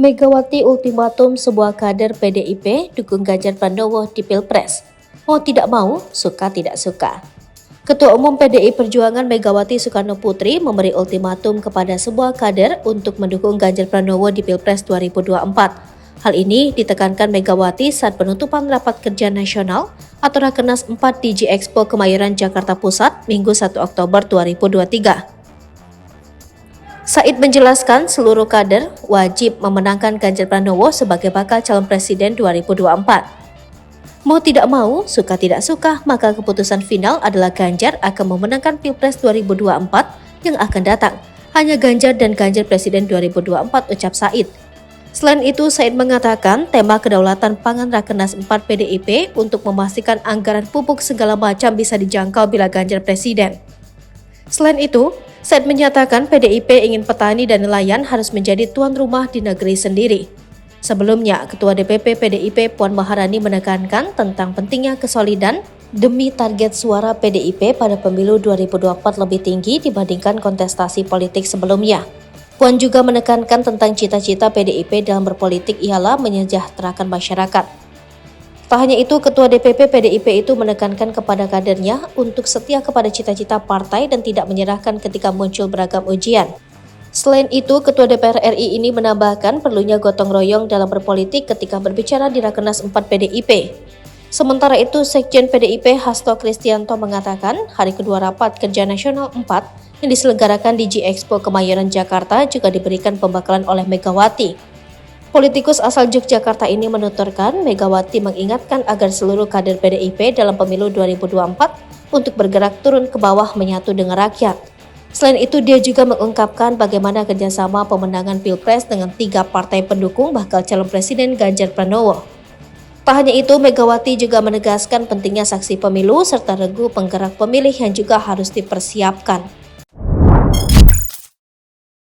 Megawati ultimatum sebuah kader PDIP dukung Ganjar Pranowo di Pilpres. Mau tidak mau, suka tidak suka. Ketua Umum PDI Perjuangan Megawati Soekarno Putri memberi ultimatum kepada sebuah kader untuk mendukung Ganjar Pranowo di Pilpres 2024. Hal ini ditekankan Megawati saat penutupan rapat kerja nasional atau Rakernas 4 di G-Expo Kemayoran Jakarta Pusat Minggu 1 Oktober 2023. Said menjelaskan seluruh kader wajib memenangkan Ganjar Pranowo sebagai bakal calon presiden 2024. Mau tidak mau, suka tidak suka, maka keputusan final adalah Ganjar akan memenangkan Pilpres 2024 yang akan datang. Hanya Ganjar dan Ganjar Presiden 2024, ucap Said. Selain itu, Said mengatakan tema kedaulatan pangan Rakernas 4 PDIP untuk memastikan anggaran pupuk segala macam bisa dijangkau bila Ganjar presiden. Selain itu, Said menyatakan PDIP ingin petani dan nelayan harus menjadi tuan rumah di negeri sendiri. Sebelumnya, Ketua DPP PDIP Puan Maharani menekankan tentang pentingnya kesolidan demi target suara PDIP pada pemilu 2024 lebih tinggi dibandingkan kontestasi politik sebelumnya. Puan juga menekankan tentang cita-cita PDIP dalam berpolitik ialah menyejahterakan masyarakat. Tak hanya itu, Ketua DPP PDIP itu menekankan kepada kadernya untuk setia kepada cita-cita partai dan tidak menyerahkan ketika muncul beragam ujian. Selain itu, Ketua DPR RI ini menambahkan perlunya gotong royong dalam berpolitik ketika berbicara di Rakernas 4 PDIP. Sementara itu, Sekjen PDIP Hasto Kristianto mengatakan hari kedua rapat kerja nasional 4 yang diselenggarakan di G-Expo Kemayoran Jakarta juga diberikan pembekalan oleh Megawati. Politikus asal Yogyakarta ini menuturkan Megawati mengingatkan agar seluruh kader PDIP dalam pemilu 2024 untuk bergerak turun ke bawah menyatu dengan rakyat. Selain itu, dia juga mengungkapkan bagaimana kerjasama pemenangan Pilpres dengan 3 partai pendukung bakal calon presiden Ganjar Pranowo. Tak hanya itu, Megawati juga menegaskan pentingnya saksi pemilu serta regu penggerak pemilih yang juga harus dipersiapkan.